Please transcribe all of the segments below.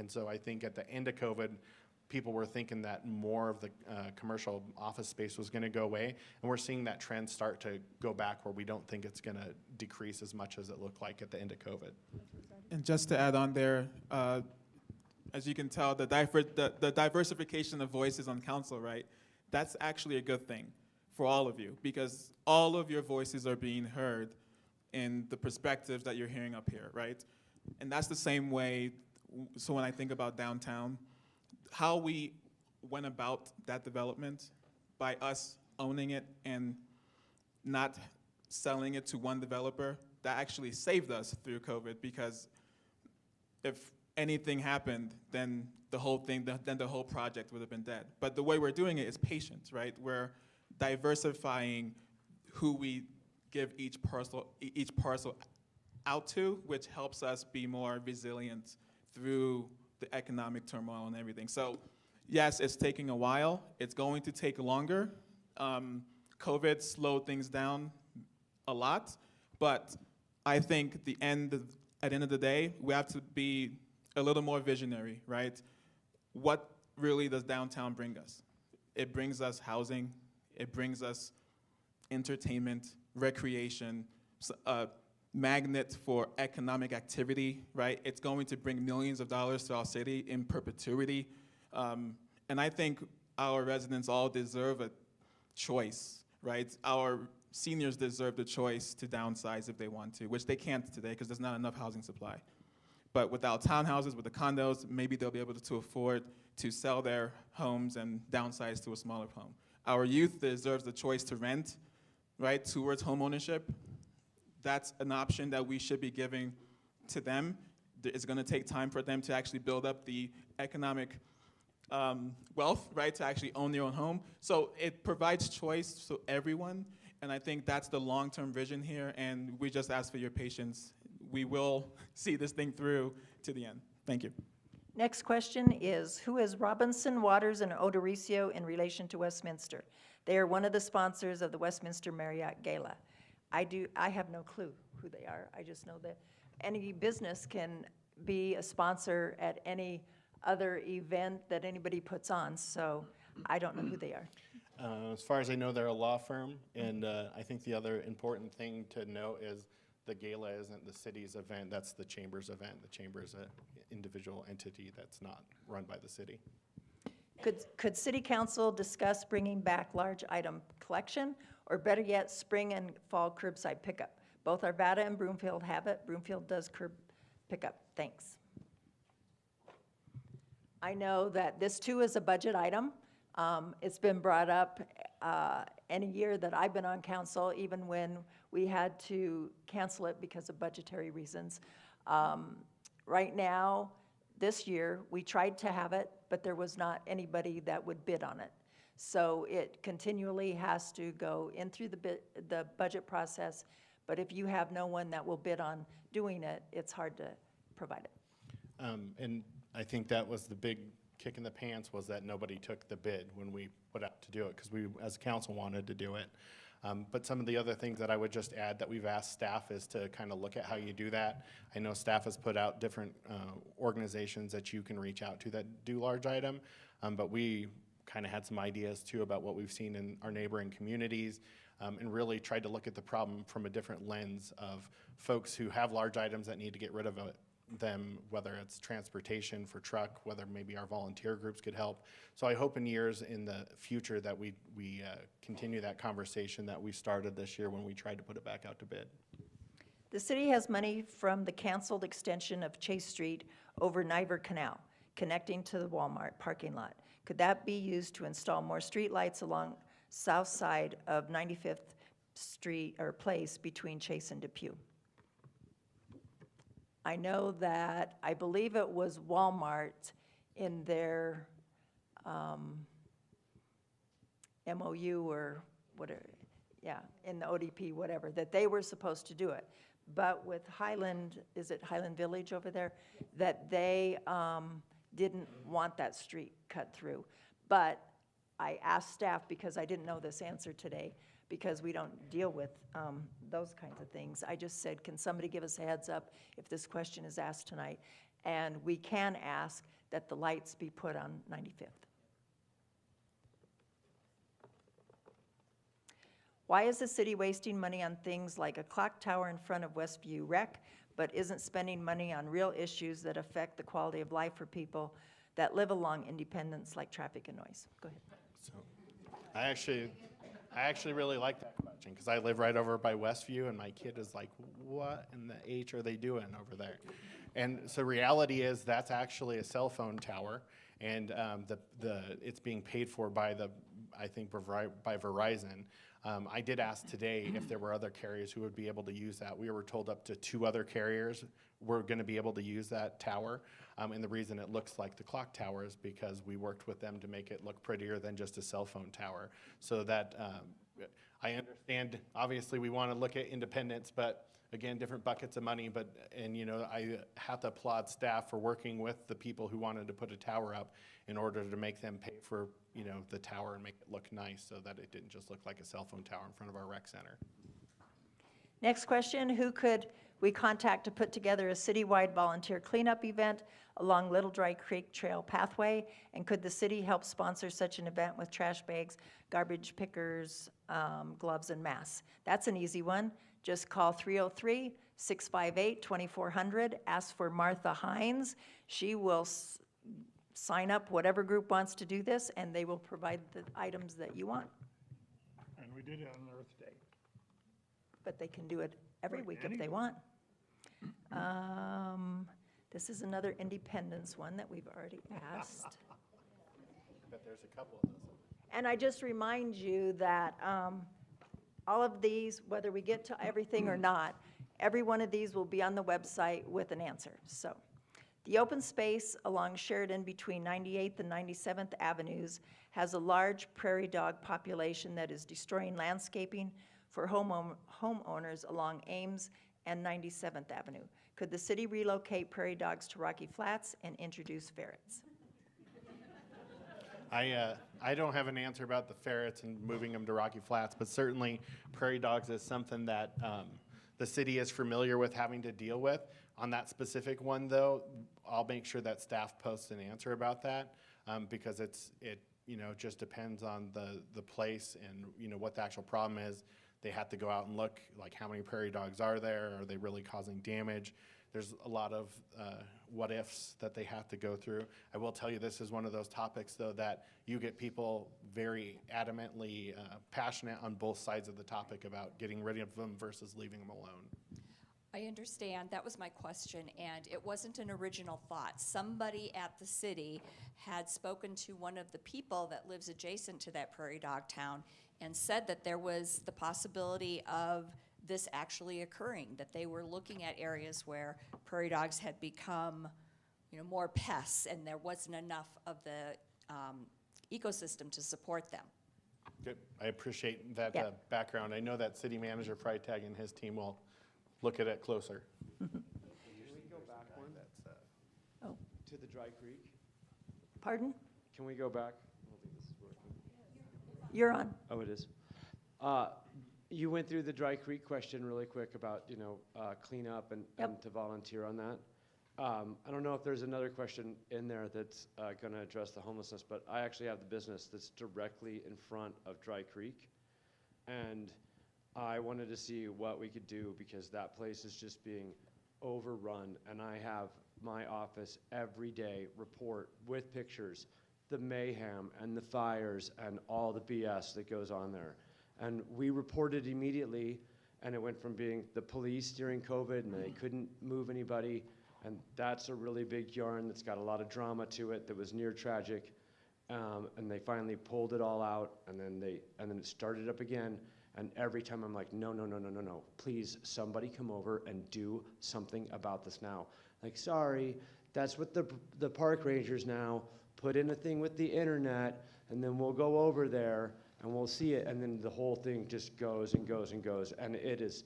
And so I think at the end of COVID, people were thinking that more of the commercial office space was going to go away, and we're seeing that trend start to go back where we don't think it's going to decrease as much as it looked like at the end of COVID. And just to add on there, as you can tell, the diversification of voices on council, right? That's actually a good thing for all of you, because all of your voices are being heard in the perspectives that you're hearing up here, right? And that's the same way, so when I think about downtown, how we went about that development by us owning it and not selling it to one developer, that actually saved us through COVID, because if anything happened, then the whole thing, then the whole project would have been dead. But the way we're doing it is patient, right? We're diversifying who we give each parcel out to, which helps us be more resilient through the economic turmoil and everything. So yes, it's taking a while. It's going to take longer. COVID slowed things down a lot, but I think at the end of the day, we have to be a little more visionary, right? What really does downtown bring us? It brings us housing. It brings us entertainment, recreation, a magnet for economic activity, right? It's going to bring millions of dollars to our city in perpetuity. And I think our residents all deserve a choice, right? Our seniors deserve the choice to downsize if they want to, which they can't today because there's not enough housing supply. But without townhouses, with the condos, maybe they'll be able to afford to sell their homes and downsize to a smaller home. Our youth deserves the choice to rent, right, towards home ownership. That's an option that we should be giving to them. It's gonna take time for them to actually build up the economic wealth, right, to actually own their own home. So it provides choice to everyone, and I think that's the long-term vision here, and we just ask for your patience. We will see this thing through to the end. Thank you. Next question is, who is Robinson, Waters, and Odoricio in relation to Westminster? They are one of the sponsors of the Westminster Marriott Gala. I have no clue who they are. I just know that any business can be a sponsor at any other event that anybody puts on, so I don't know who they are. As far as I know, they're a law firm, and I think the other important thing to note is the gala isn't the city's event, that's the chamber's event. The chamber is an individual entity that's not run by the city. Could City Council discuss bringing back large item collection, or better yet, spring and fall curbside pickup? Both Arvada and Broomfield have it. Broomfield does curb pickup. Thanks. I know that this too is a budget item. It's been brought up any year that I've been on council, even when we had to cancel it because of budgetary reasons. Right now, this year, we tried to have it, but there was not anybody that would bid on it. So it continually has to go in through the budget process, but if you have no one that will bid on doing it, it's hard to provide it. And I think that was the big kick in the pants, was that nobody took the bid when we put out to do it, because we as a council wanted to do it. But some of the other things that I would just add that we've asked staff is to kind of look at how you do that. I know staff has put out different organizations that you can reach out to that do large item, but we kind of had some ideas too about what we've seen in our neighboring communities, and really tried to look at the problem from a different lens of folks who have large items that need to get rid of them, whether it's transportation for truck, whether maybe our volunteer groups could help. So I hope in years in the future that we continue that conversation that we started this year when we tried to put it back out to bid. The city has money from the canceled extension of Chase Street over Niver Canal, connecting to the Walmart parking lot. Could that be used to install more streetlights along south side of 95th Street or Place between Chase and Depew? I know that, I believe it was Walmart in their MOU or whatever, yeah, in the ODP, whatever, that they were supposed to do it. But with Highland, is it Highland Village over there, that they didn't want that street cut through. But I asked staff, because I didn't know this answer today, because we don't deal with those kinds of things. I just said, can somebody give us a heads up if this question is asked tonight? And we can ask that the lights be put on 95th. Why is the city wasting money on things like a clock tower in front of Westview Rec, but isn't spending money on real issues that affect the quality of life for people that live along Independence, like traffic and noise? Go ahead. So, I actually really like that question, because I live right over by Westview, and my kid is like, what in the H are they doing over there? And so reality is that's actually a cell phone tower, and it's being paid for by I think by Verizon. I did ask today if there were other carriers who would be able to use that. We were told up to 2 other carriers were going to be able to use that tower. And the reason it looks like the clock tower is because we worked with them to make it look prettier than just a cell phone tower. So that I understand, obviously we want to look at independence, but again, different buckets of money. And you know, I have to applaud staff for working with the people who wanted to put a tower up in order to make them pay for, you know, the tower and make it look nice so that it didn't just look like a cell phone tower in front of our rec center. Next question, who could we contact to put together a citywide volunteer cleanup event along Little Dry Creek Trail pathway? And could the city help sponsor such an event with trash bags, garbage pickers, gloves, and masks? That's an easy one. Just call 303-658-2400, ask for Martha Hines. She will sign up whatever group wants to do this, and they will provide the items that you want. And we did it on Earth Day. But they can do it every Right, week if any they day. want. This is another independence one that we've already asked. But there's a couple of those. And I just remind you that all of these, whether we get to everything or not, every one of these will be on the website with an answer. So, the open space along Sheridan between 98th and 97th Avenues has a large prairie dog population that is destroying landscaping for homeowners along Ames and 97th Avenue. Could the city relocate prairie dogs to Rocky Flats and introduce ferrets? I don't have an answer about the ferrets and moving them to Rocky Flats, but certainly prairie dogs is something that the city is familiar with having to deal with. On that specific one, though, I'll make sure that staff posts an answer about that because it you know, just depends on the place and, you know, what the actual problem is. They have to go out and look, like, how many prairie dogs are there? Are they really causing damage? There's a lot of what ifs that they have to go through. I will tell you, this is one of those topics, though, that you get people very adamantly passionate on both sides of the topic about getting rid of them versus leaving them alone. I understand. That was my question, and it wasn't an original thought. Somebody at the city had spoken to one of the people that lives adjacent to that prairie dog town and said that there was the possibility of this actually occurring, that they were looking at areas where prairie dogs had become, you know, more pests, and there wasn't enough of the ecosystem to support them. Good. I appreciate that Yeah. background. I know that City Manager Freitag and his team will look at it closer. Can we go back one Oh, to the Dry Creek? pardon? Can we go back? I don't think this is working. You're on. Oh, it is. You went through the Dry Creek question really quick about, you know, cleanup and to volunteer on that. I don't know if there's another question in there that's going to address the homelessness, but I actually have the business that's directly in front of Dry Creek. And I wanted to see what we could do because that place is just being overrun. And I have my office every day report with pictures the mayhem and the fires and all the BS that goes on there. And we reported immediately, and it went from being the police during COVID and they couldn't move anybody. And that's a really big yarn that's got a lot of drama to it that was near tragic. And they finally pulled it all out, and then it started up again. And every time I'm like, no, please, somebody come over and do something about this now. Like, sorry, that's what the park rangers now put in a thing with the internet, and then we'll go over there and we'll see it, and then the whole thing just goes and goes and goes, and it is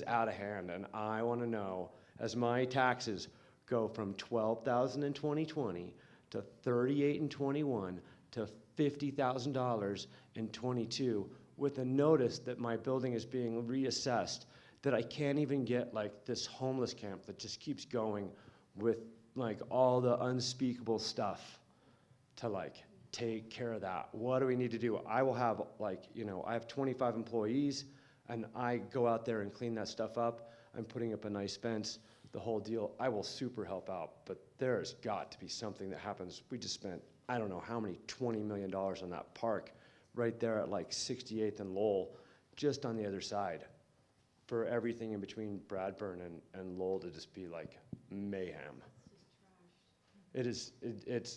out of hand. And I want to know, as my taxes go from $12,000 in 2020 to $38,000 in 21 to $50,000 in 22, with a notice that my building is being reassessed, that I can't even get like this homeless camp that just keeps going with like all the unspeakable stuff to like take care of that. What do we need to do? I will have like, you know, I have 25 employees and I go out there and clean that stuff up. I'm putting up a nice fence, the whole deal. I will super help out, but there's got to be something that happens. We just spent, I don't know how many, $20 million on that park right there at like 68th and Lowell, just on the other side, for everything in between Bradburn and Lowell to just be like mayhem. It's,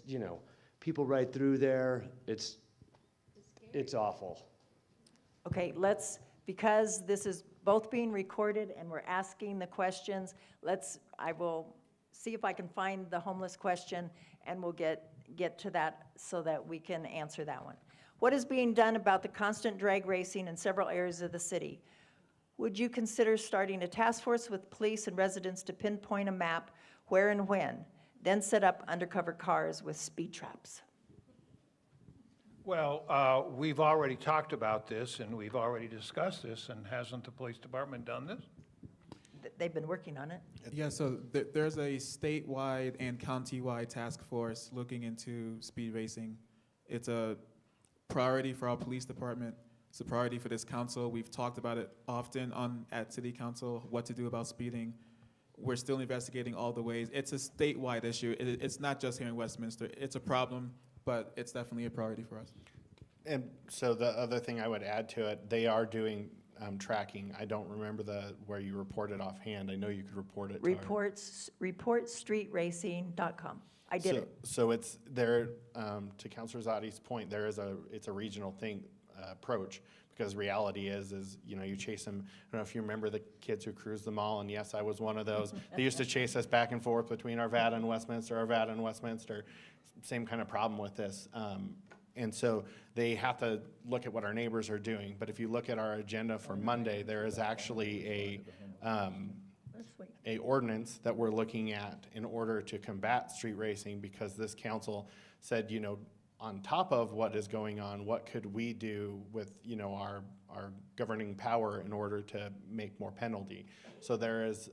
you know, people right through there, it's awful. Okay, because this is both being recorded and we're asking the questions, I will see if I can find the homeless question and we'll get to that so that we can answer that one. What is being done about the constant drag racing in several areas of the city? Would you consider starting a task force with police and residents to pinpoint a map where and when, then set up undercover cars with speed traps? Well, we've already talked about this, and we've already discussed this, and hasn't the police department done this? They've been working on it. Yeah, so there's a statewide and countywide task force looking into speed racing. It's a priority for our police department. It's a priority for this council. We've talked about it often at city council, what to do about speeding. We're still investigating all the ways. It's a statewide issue. It's not just here in Westminster. It's a problem, but it's definitely a priority for us. And so the other thing I would add to it, they are doing tracking. I don't remember where you reported offhand. I know you could report it. Reportstreetracing.com. I did it. So it's there, to Councilor Zadi's point, it's a regional thing, approach, because reality is, you know, you chase them. I don't know if you remember the kids who cruised the mall, and yes, I was one of those. They used to chase us back and forth between Arvada and Westminster. Same kind of problem with this. And so they have to look at what our neighbors are doing. But if you look at our agenda for Monday, there is actually a ordinance that we're looking at in order to combat street racing, because this council said, you know, on top of what is going on, what could we do with, you know, our governing power in order to make more penalty? So there is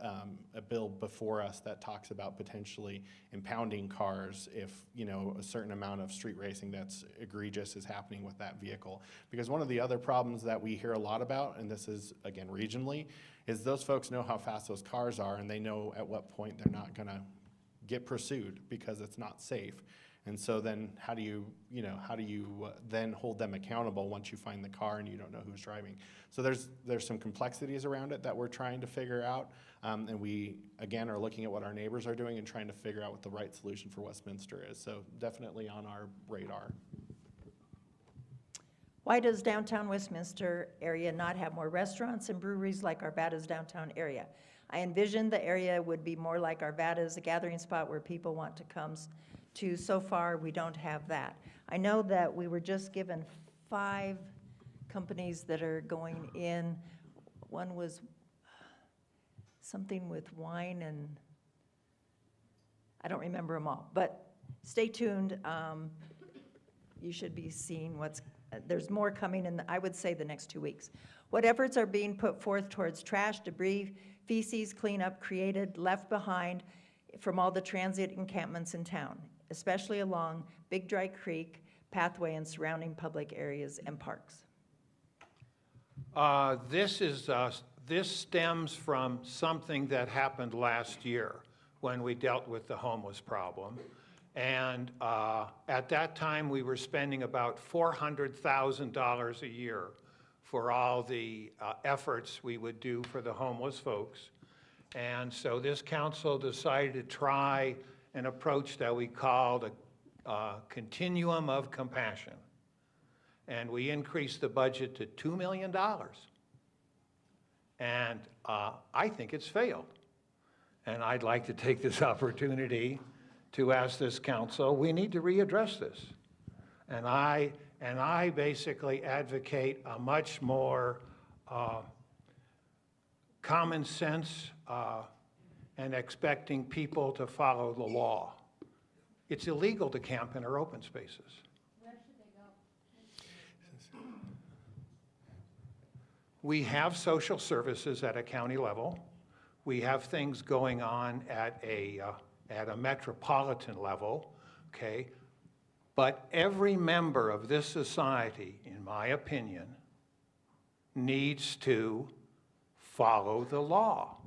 a bill before us that talks about potentially impounding cars if, you know, a certain amount of street racing that's egregious is happening with that vehicle. Because one of the other problems that we hear a lot about, and this is, again, regionally, is those folks know how fast those cars are, and they know at what point they're not gonna get pursued because it's not safe. And so then how do you then hold them accountable once you find the car and you don't know who's driving? So there's some complexities around it that we're trying to figure out. And we, again, are looking at what our neighbors are doing and trying to figure out what the right solution for Westminster is. So definitely on our radar. Why does downtown Westminster area not have more restaurants and breweries like Arvada's downtown area? I envisioned the area would be more like Arvada's, a gathering spot where people want to come to. So far, we don't have that. I know that we were just given 5 companies that are going in. One was something with wine, and I don't remember them all. But stay tuned. You should be seeing there's more coming in, I would say, the next 2 weeks. What efforts are being put forth towards trash, debris, feces cleanup created, left behind from all the transit encampments in town, especially along Big Dry Creek pathway and surrounding public areas and parks? This stems from something that happened last year when we dealt with the homeless problem. And at that time, we were spending about $400,000 a year for all the efforts we would do for the homeless folks. And so this council decided to try an approach that we called a continuum of compassion. And we increased the budget to $2 million. And I think it's failed. And I'd like to take this opportunity to ask this council, we need to readdress this. And I basically advocate a much more common sense and expecting people to follow the law. It's illegal to camp in our open spaces. Where should they go? We have social services at a county level. We have things going on at a metropolitan level, okay? But every member of this society, in my opinion, needs to follow the law.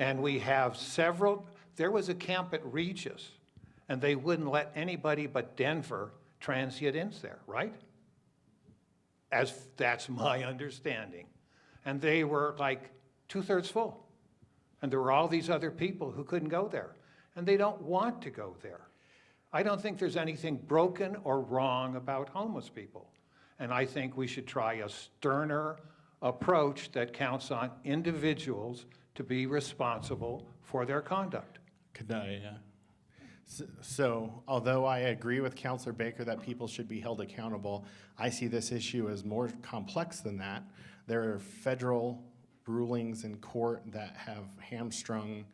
And we have several, there was a camp at Regis, and they wouldn't let anybody but Denver transient in there, right? That's my understanding. And they were like 2/3 full. And there were all these other people who couldn't go there. And they don't want to go there. I don't think there's anything broken or wrong about homeless people. And I think we should try a sterner approach that counts on individuals to be responsible for their conduct. Could I, so although I agree with Councilor Baker that people should be held accountable, I see this issue as more complex than that. There are federal rulings in court that have hamstrung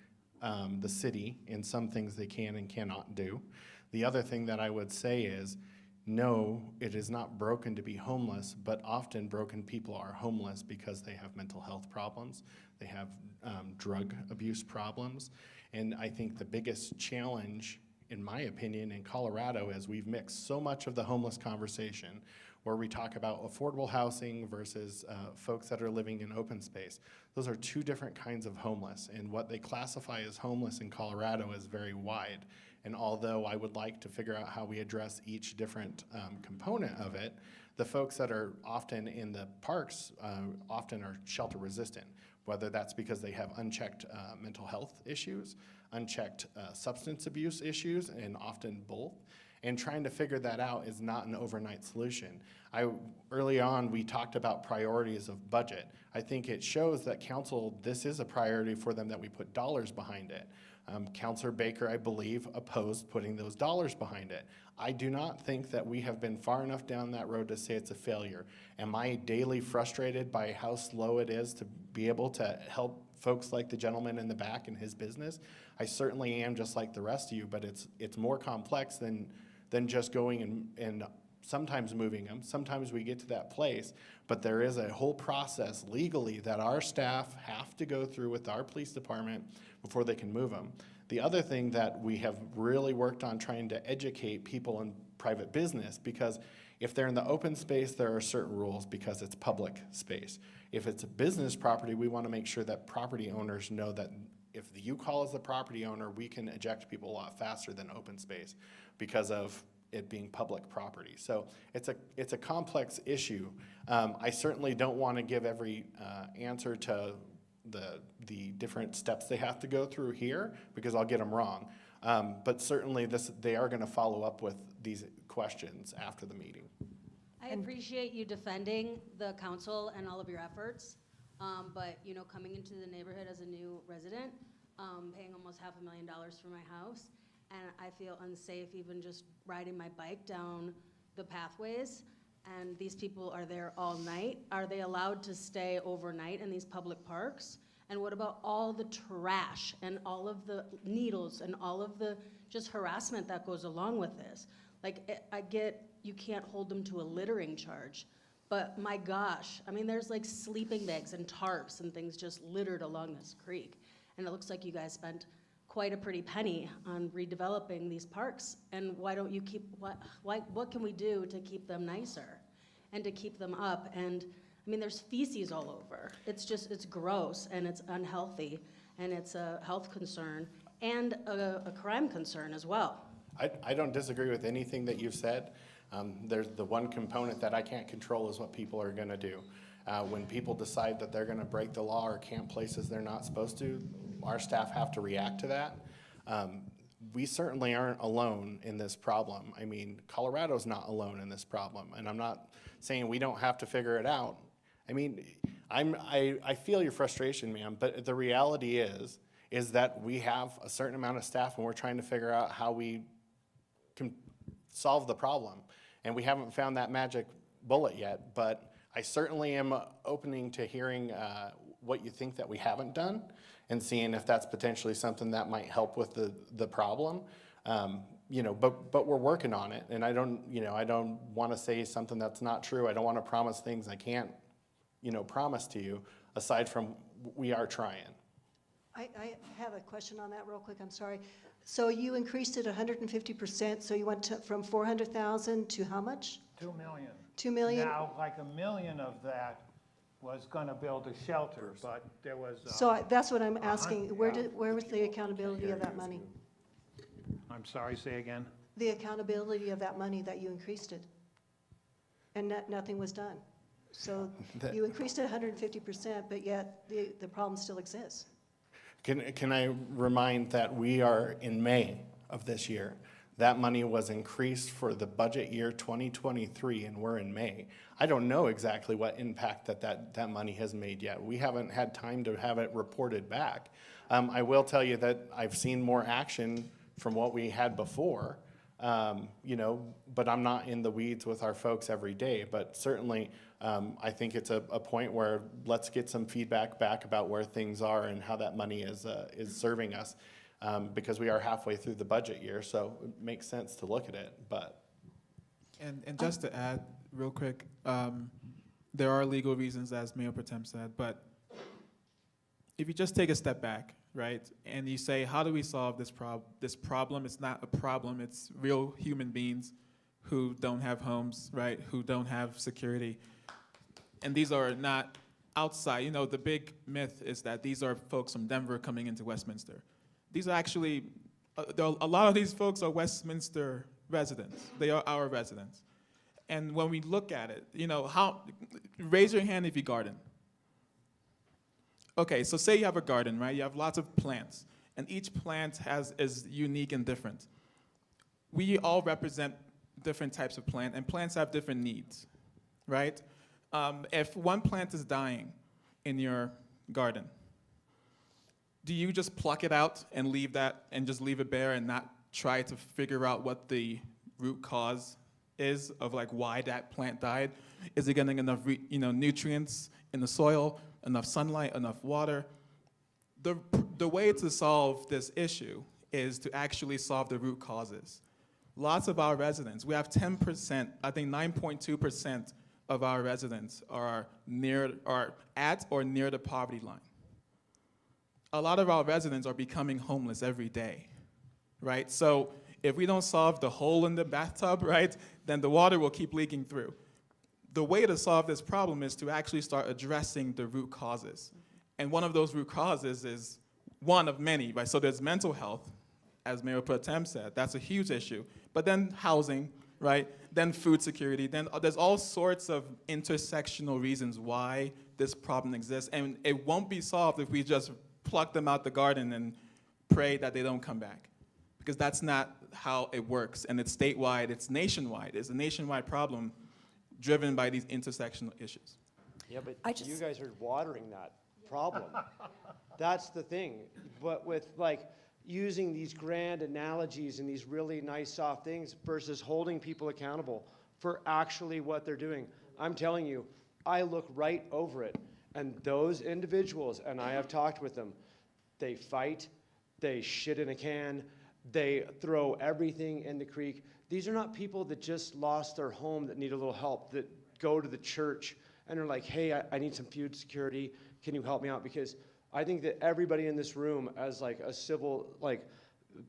the city in some things they can and cannot do. The other thing that I would say is, no, it is not broken to be homeless, but often broken people are homeless because they have mental health problems, they have drug abuse problems, and I think the biggest challenge, in my opinion, in Colorado is we've mixed so much of the homeless conversation where we talk about affordable housing versus folks that are living in open space. Those are two different kinds of homeless, and what they classify as homeless in Colorado is very wide. And although I would like to figure out how we address each different component of it, the folks that are often in the parks often are shelter resistant, whether that's because they have unchecked mental health issues, unchecked substance abuse issues, and often both. And trying to figure that out is not an overnight solution. Early on, we talked about priorities of budget. I think it shows that council, this is a priority for them that we put dollars behind it. Councilor Baker, I believe, opposed putting those dollars behind it. I do not think that we have been far enough down that road to say it's a failure. Am I daily frustrated by how slow it is to be able to help folks like the gentleman in the back in his business? I certainly am, just like the rest of you, but it's more complex than just going and sometimes moving them. Sometimes we get to that place, but there is a whole process legally that our staff have to go through with our police department before they can move them. The other thing that we have really worked on trying to educate people in private business, because if they're in the open space, there are certain rules because it's public space. If it's a business property, we want to make sure that property owners know that if you call as the property owner, we can eject people a lot faster than open space because of it being public property. So it's a complex issue. I certainly don't want to give every answer to the different steps they have to go through here because I'll get them wrong. But certainly they are going to follow up with these questions after the meeting. I appreciate you defending the council and all of your efforts, but coming into the neighborhood as a new resident, paying almost $500,000 for my house, and I feel unsafe even just riding my bike down the pathways, and these people are there all night. Are they allowed to stay overnight in these public parks? And what about all the trash and all of the needles and all of the just harassment that goes along with this? Like, I get you can't hold them to a littering charge, but my gosh, I mean, there's like sleeping bags and tarps and things just littered along this creek. And it looks like you guys spent quite a pretty penny on redeveloping these parks. And why don't you what can we do to keep them nicer and to keep them up? And I mean, there's feces all over. It's gross and it's unhealthy and it's a health concern and a crime concern as well. I don't disagree with anything that you've said. There's the one component that I can't control is what people are going to do. When people decide that they're going to break the law or camp places they're not supposed to, our staff have to react to that. We certainly aren't alone in this problem. I mean, Colorado's not alone in this problem, and I'm not saying we don't have to figure it out. I mean, I feel your frustration, ma'am, but the reality is that we have a certain amount of staff and we're trying to figure out how we can solve the problem. And we haven't found that magic bullet yet, but I certainly am opening to hearing what you think that we haven't done and seeing if that's potentially something that might help with the problem. But we're working on it, and I don't want to say something that's not true. I don't want to promise things I can't promise to you, aside from we are trying. I have a question on that real quick, I'm sorry. So you increased it 150%, so you went from 400,000 to how much? 2 million. 2 million? Now, like $1 million of that was gonna build a shelter, but there was, So that's what I'm hun- asking, where was the accountability of that money? I'm sorry, say again? The accountability of that money that you increased it? And nothing was done. So you increased it 150%, but yet the problem still exists. Can I remind that we are in May of this year? That money was increased for the budget year 2023, and we're in May. I don't know exactly what impact that money has made yet. We haven't had time to have it reported back. I will tell you that I've seen more action from what we had before, but I'm not in the weeds with our folks every day. But certainly, I think it's a point where let's get some feedback back about where things are and how that money is serving us, because we are halfway through the budget year, so it makes sense to look at it. But And just to add real quick, there are legal reasons, as Mayor Pro Tem said, but if you just take a step back, right, and you say, how do we solve this problem? It's not a problem, it's real human beings who don't have homes, right, who don't have security. And these are not outside, the big myth is that these are folks from Denver coming into Westminster. These are actually, a lot of these folks are Westminster residents. They are our residents. And when we look at it, raise your hand if you garden. Okay, so say you have a garden, right? You have lots of plants, and each plant is unique and different. We all represent different types of plant, and plants have different needs, right? If one plant is dying in your garden, do you just pluck it out and leave that and just leave it bare and not try to figure out what the root cause is of why that plant died? Is it getting enough nutrients in the soil, enough sunlight, enough water? The way to solve this issue is to actually solve the root causes. Lots of our residents, we have 10%, I think 9.2% of our residents are at or near the poverty line. A lot of our residents are becoming homeless every day, right? So if we don't solve the hole in the bathtub, right, then the water will keep leaking through. The way to solve this problem is to actually start addressing the root causes. And one of those root causes is one of many, right? So there's mental health, as Mayor Pro Tem said, that's a huge issue. But then housing, right? Then food security, then there's all sorts of intersectional reasons why this problem exists. And it won't be solved if we just pluck them out the garden and pray that they don't come back. Because that's not how it works. And it's statewide, it's nationwide. It's a nationwide problem driven by these intersectional issues. Yeah, but I you just- guys are watering that problem. That's the thing. But with using these grand analogies and these really nice soft things versus holding people accountable for actually what they're doing. I'm telling you, I look right over it. And those individuals, and I have talked with them, they fight, they shit in a can, they throw everything in the creek. These are not people that just lost their home that need a little help, that go to the church and are like, hey, I need some food security. Can you help me out? Because I think that everybody in this room as a civil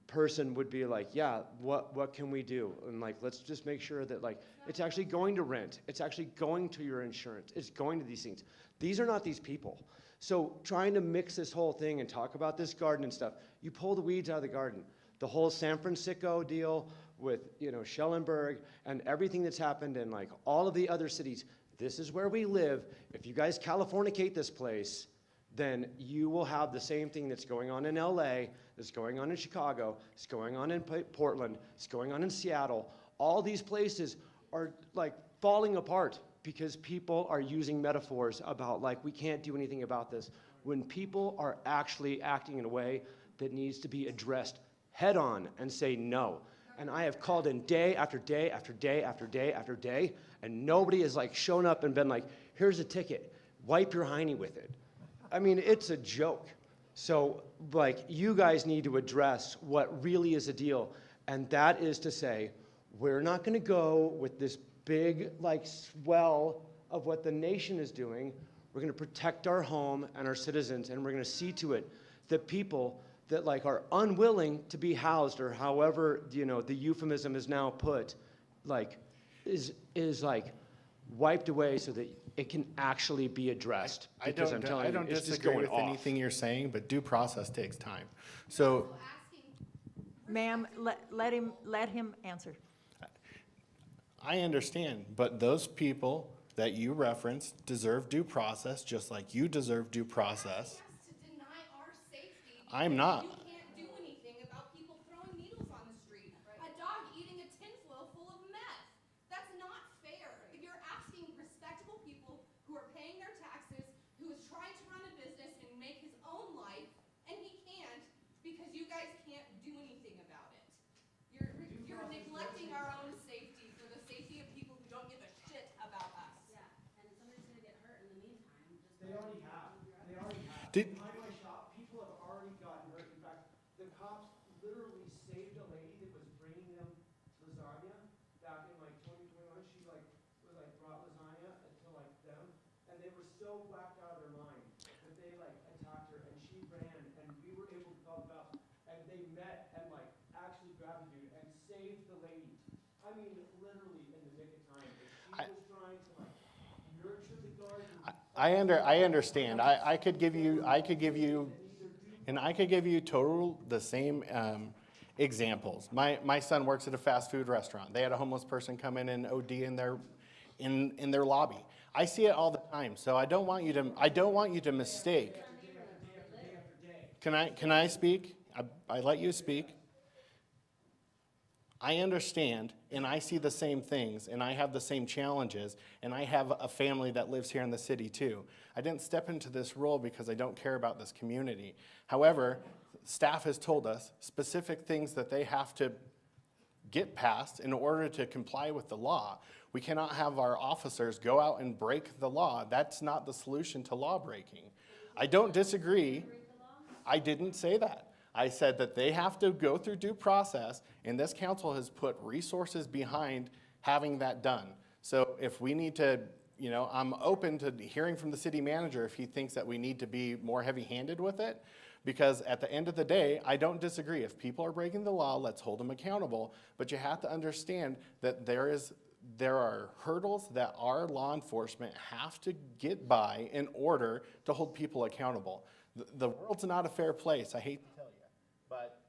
person would be like, yeah, what can we do? And let's just make sure that it's actually going to rent. It's actually going to your insurance. It's going to these things. These are not these people. So trying to mix this whole thing and talk about this garden and stuff, you pull the weeds out of the garden. The whole San Francisco deal with, Schellenberg and everything that's happened in all of the other cities. This is where we live. If you guys Californicate this place, then you will have the same thing that's going on in LA, that's going on in Chicago, it's going on in Portland, it's going on in Seattle. All these places are falling apart because people are using metaphors about we can't do anything about this, when people are actually acting in a way that needs to be addressed head on and say no. And I have called in day after day after day after day after day, and nobody has shown up and been here's a ticket, wipe your hiney with it. I mean, it's a joke. So you guys need to address what really is a deal, and that is to say, we're not gonna go with this big swell of what the nation is doing. We're gonna protect our home and our citizens, and we're gonna see to it that people that like are unwilling to be housed, or however, you know, the euphemism is now put, like, is like wiped away so that it can actually be addressed. Because I'm telling I you, don't it's just disagree going with off. anything you're saying, but due process takes time. So Ma'am, let him answer. I understand, but those people that you referenced deserve due process, just like you deserve due process. To deny our safety I'm because not. you can't do anything about people throwing needles on the street. A dog eating a tinfoil full of meth. That's not fair. You're asking respectable people who are paying their taxes, who is trying to run a business and make his own life, and he can't because you guys can't do anything about it. You're neglecting our own safety for the safety of people who don't give a shit about us. Yeah, and somebody's gonna get hurt in the meantime, just. They already have. They already have. Did- Behind my shop, people have already gotten hurt. In fact, the cops literally saved a lady that was bringing them lasagna back in like 2021. She like brought lasagna to like them, and they were so whacked out of their mind that they like attacked her, and she ran, and we were able to call the cops, and they met and like actually grabbed the dude and saved the lady. I mean, literally in the nick of time. And she was trying to like nurture the garden. I understand. I could give you total the same examples. My son works at a fast food restaurant. They had a homeless person come in and OD in their lobby. I see it all the time. So I don't want you to mistake. Can I speak? I let you speak. I understand, and I see the same things, and I have the same challenges, and I have a family that lives here in the city too. I didn't step into this role because I don't care about this community. However, staff has told us specific things that they have to get past in order to comply with the law. We cannot have our officers go out and break the law. That's not the solution to law breaking. I don't disagree. I didn't say that. I said that they have to go through due process, and this council has put resources behind having that done. So if we need to, I'm open to hearing from the city manager if he thinks that we need to be more heavy-handed with it, because at the end of the day, I don't disagree. If people are breaking the law, let's hold them accountable. But you have to understand that there are hurdles that our law enforcement have to get by in order to hold people accountable. The world's not a fair place, I hate to tell you, but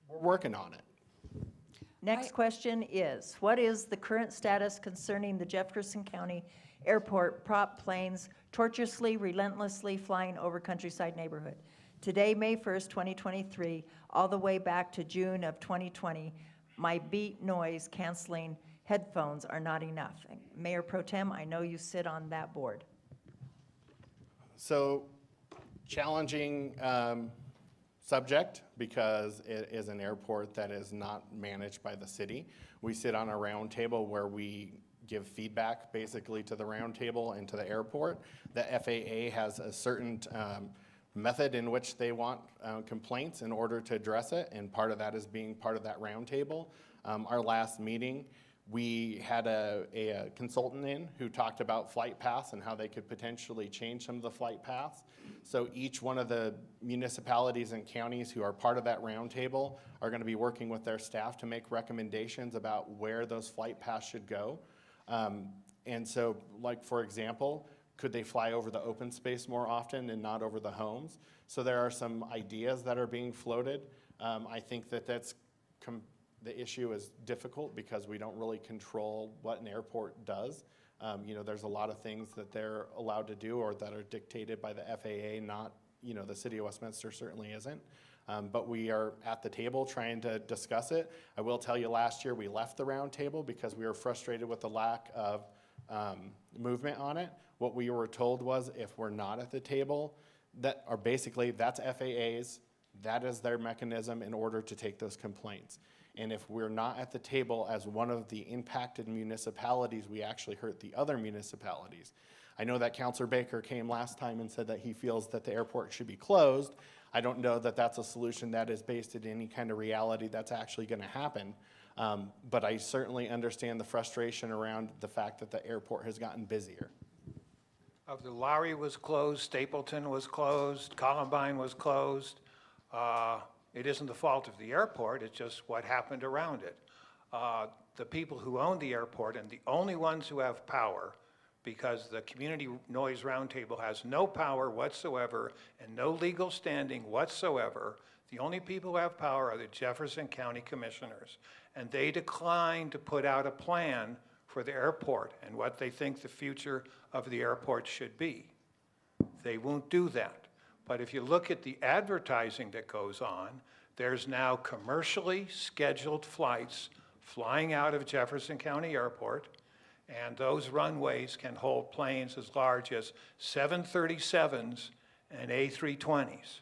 we're working on it. Next question is, what is the current status concerning the Jefferson County Airport prop planes tortuously, relentlessly flying over countryside neighborhood? Today, May 1st, 2023, all the way back to June of 2020, my beat noise canceling headphones are not enough. Mayor Pro Tem, I know you sit on that board. So, challenging subject because it is an airport that is not managed by the city. We sit on a round table where we give feedback basically to the round table and to the airport. The FAA has a certain method in which they want complaints in order to address it, and part of that is being part of that round table. Our last meeting, we had a consultant in who talked about flight paths and how they could potentially change some of the flight paths. So each one of the municipalities and counties who are part of that roundtable are going to be working with their staff to make recommendations about where those flight paths should go. And so, like, for example, could they fly over the open space more often and not over the homes? So there are some ideas that are being floated. I think that the issue is difficult because we don't really control what an airport does. There's a lot of things that they're allowed to do or that are dictated by the FAA, not, the city of Westminster certainly isn't. But we are at the table trying to discuss it. I will tell you, last year we left the round table because we were frustrated with the lack of movement on it. What we were told was if we're not at the table, that's FAA's, that is their mechanism in order to take those complaints. And if we're not at the table as one of the impacted municipalities, we actually hurt the other municipalities. I know that Councilor Baker came last time and said that he feels that the airport should be closed. I don't know that that's a solution that is based in any kind of reality that's actually going to happen. But I certainly understand the frustration around the fact that the airport has gotten busier. of the Lowry was closed, Stapleton was closed, Columbine was closed. It isn't the fault of the airport, it's just what happened around it. The people who own the airport, and the only ones who have power, because the Community Noise Roundtable has no power whatsoever and no legal standing whatsoever, the only people who have power are the Jefferson County Commissioners. And they declined to put out a plan for the airport and what they think the future of the airport should be. They won't do that. But if you look at the advertising that goes on, there's now commercially scheduled flights flying out of Jefferson County Airport, and those runways can hold planes as large as 737s and A320s.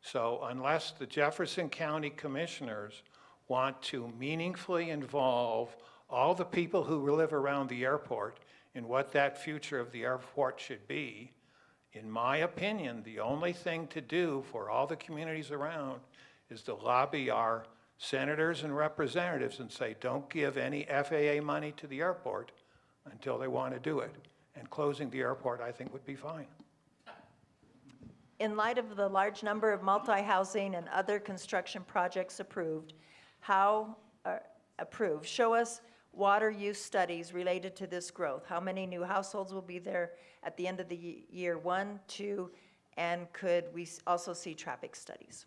So unless the Jefferson County Commissioners want to meaningfully involve all the people who live around the airport in what that future of the airport should be, in my opinion, the only thing to do for all the communities around is to lobby our senators and representatives and say, don't give any FAA money to the airport until they want to do it. And closing the airport, I think, would be fine. In light of the large number of multi-housing and other construction projects approved, show us water use studies related to this growth. How many new households will be there at the end of the year, 1, 2, and could we also see traffic studies?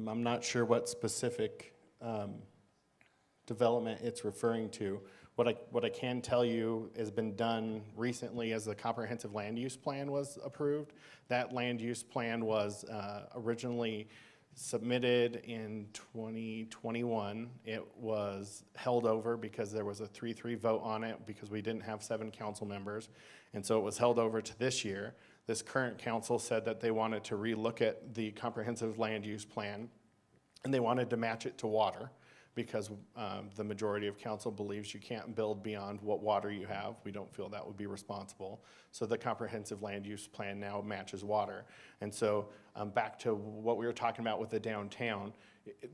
I'm not sure what specific development it's referring to. What I can tell you has been done recently as the comprehensive land use plan was approved. That land use plan was originally submitted in 2021. It was held over because there was a 3-3 vote on it because we didn't have 7 council members. And so it was held over to this year. This current council said that they wanted to relook at the comprehensive land use plan, and they wanted to match it to water because the majority of council believes you can't build beyond what water you have. We don't feel that would be responsible. So the comprehensive land use plan now matches water. And so back to what we were talking about with the downtown,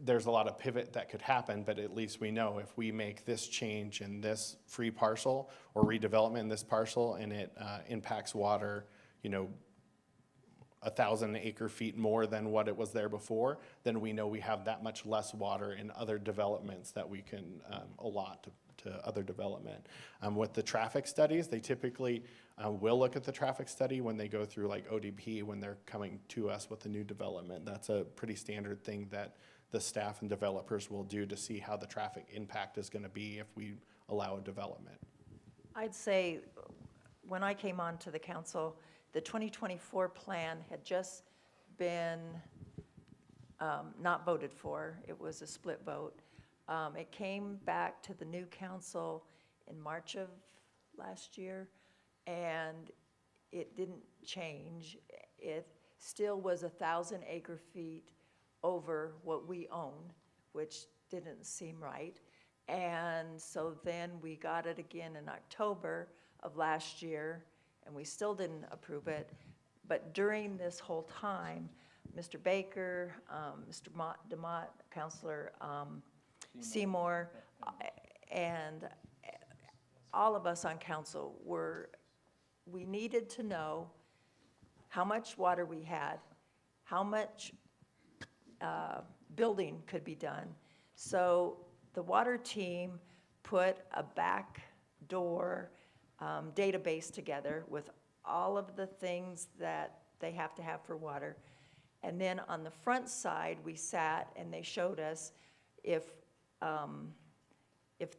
there's a lot of pivot that could happen, but at least we know if we make this change in this free parcel or redevelopment in this parcel and it impacts water, 1,000 acre feet more than what it was there before, then we know we have that much less water in other developments that we can allot to other development. With the traffic studies, they typically will look at the traffic study when they go through like ODP, when they're coming to us with a new development. That's a pretty standard thing that the staff and developers will do to see how the traffic impact is going to be if we allow a development. I'd say when I came on to the council, the 2024 plan had just been not voted for. It was a split vote. It came back to the new council in March of last year, and it didn't change. It still was 1,000 acre feet over what we own, which didn't seem right. And so then we got it again in October of last year, and we still didn't approve it. But during this whole time, Mr. Baker, Mr. DeMott, Councilor Seymour, and all of us on council we needed to know how much water we had, how much building could be done. So the water team put a backdoor database together with all of the things that they have to have for water. And then on the front side, we sat and they showed us if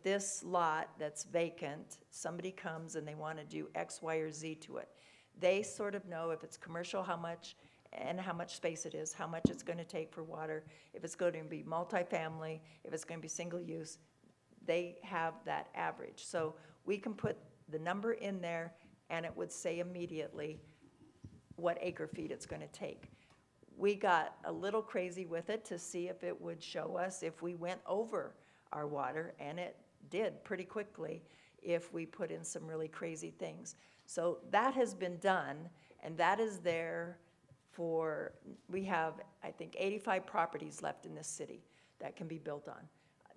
this lot that's vacant, somebody comes and they want to do X, Y, or Z to it. They sort of know if it's commercial, how much and how much space it is, how much it's going to take for water, if it's going to be multifamily, if it's going to be single use. They have that average. So we can put the number in there and it would say immediately what acre feet it's going to take. We got a little crazy with it to see if it would show us if we went over our water, and it did pretty quickly if we put in some really crazy things. So that has been done, and that is there for, we have, I think, 85 properties left in this city that can be built on.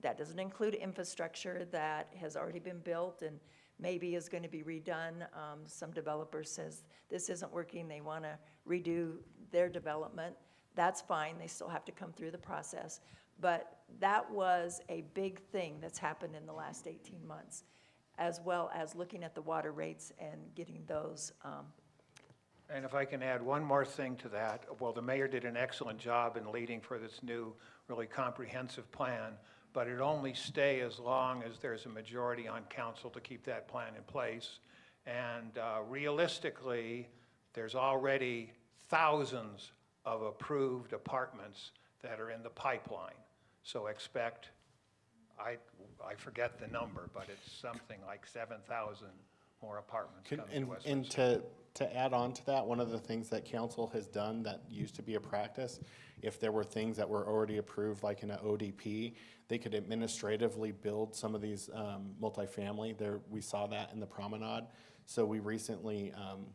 That doesn't include infrastructure that has already been built and maybe is going to be redone. Some developer says this isn't working, they want to redo their development. That's fine, they still have to come through the process. But that was a big thing that's happened in the last 18 months, as well as looking at the water rates and getting those. And if I can add one more thing to that, well, the mayor did an excellent job in leading for this new, really comprehensive plan, but it only stay as long as there's a majority on council to keep that plan in place. And realistically, there's already thousands of approved apartments that are in the pipeline. So expect, I forget the number, but it's something like 7,000 more apartments coming to Westminster. And to add on to that, one of the things that council has done that used to be a practice, if there were things that were already approved, like in an ODP, they could administratively build some of these multifamily. We saw that in the promenade. So we recently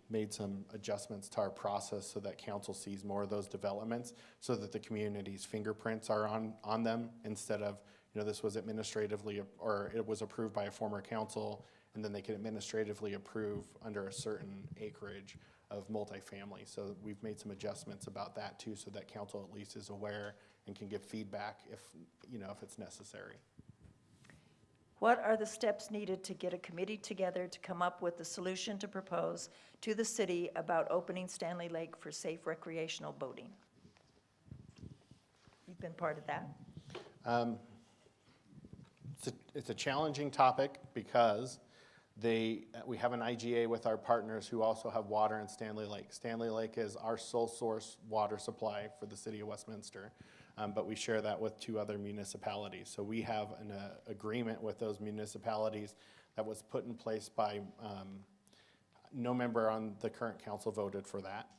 made some adjustments to our process so that council sees more of those developments, so that the community's fingerprints are on them, instead of, this was administratively, or it was approved by a former council, and then they can administratively approve under a certain acreage of multifamily. So we've made some adjustments about that too, so that council at least is aware and can give feedback if it's necessary. What are the steps needed to get a committee together to come up with the solution to propose to the city about opening Stanley Lake for safe recreational boating? You've been part of that. It's a challenging topic because we have an IGA with our partners who also have water in Stanley Lake. Stanley Lake is our sole source water supply for the city of Westminster, but we share that with 2 other municipalities. So we have an agreement with those municipalities that was put in place by, no member on the current council voted for that,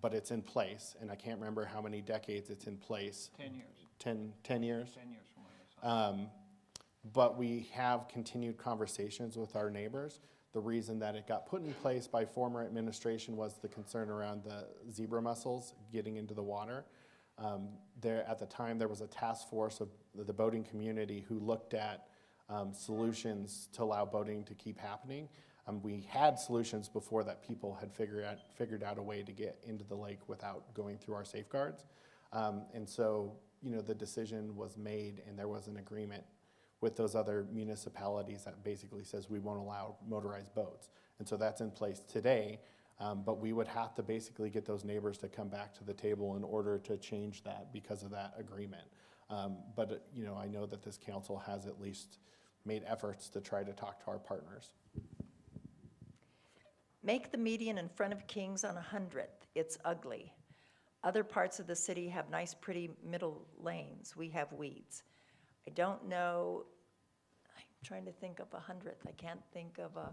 but it's in place, and I can't remember how many decades it's in place. 10 years. 10 years? 10 years from when I saw it. But we have continued conversations with our neighbors. The reason that it got put in place by former administration was the concern around the zebra mussels getting into the water. At the time, there was a task force of the boating community who looked at solutions to allow boating to keep happening. We had solutions before that people had figured out a way to get into the lake without going through our safeguards. And so, the decision was made, and there was an agreement with those other municipalities that basically says we won't allow motorized boats. And so that's in place today, but we would have to basically get those neighbors to come back to the table in order to change that because of that agreement. But I know that this council has at least made efforts to try to talk to our partners. Make the median in front of Kings on 100th. It's ugly. Other parts of the city have nice, pretty middle lanes. We have weeds. I don't know, I'm trying to think of 100th. I can't think of a.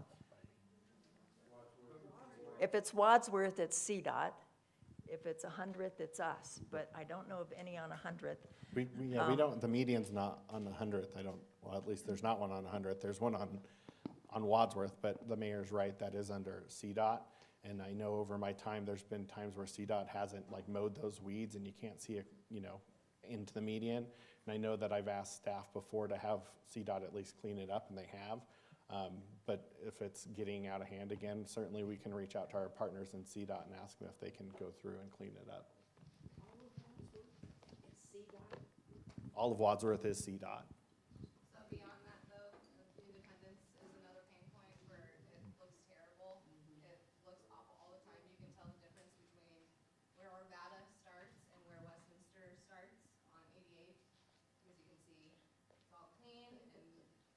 If it's Wadsworth, it's CDOT. If it's 100th, it's us. But I don't know of any on 100th. We don't, the median's not on the 100th. Well, at least there's not one on 100th. There's one on Wadsworth, but the mayor's right, that is under CDOT. And I know over my time, there's been times where CDOT hasn't mowed those weeds and you can't see it, into the median. And I know that I've asked staff before to have CDOT at least clean it up, and they have. But if it's getting out of hand again, certainly we can reach out to our partners in CDOT and ask them if they can go through and clean it up. All of Wadsworth is CDOT. So beyond that though, Independence is another pain point where it looks terrible. It looks awful all the time. You can tell the difference between where Arvada starts and where Westminster starts on 88. Because you can see it's all clean and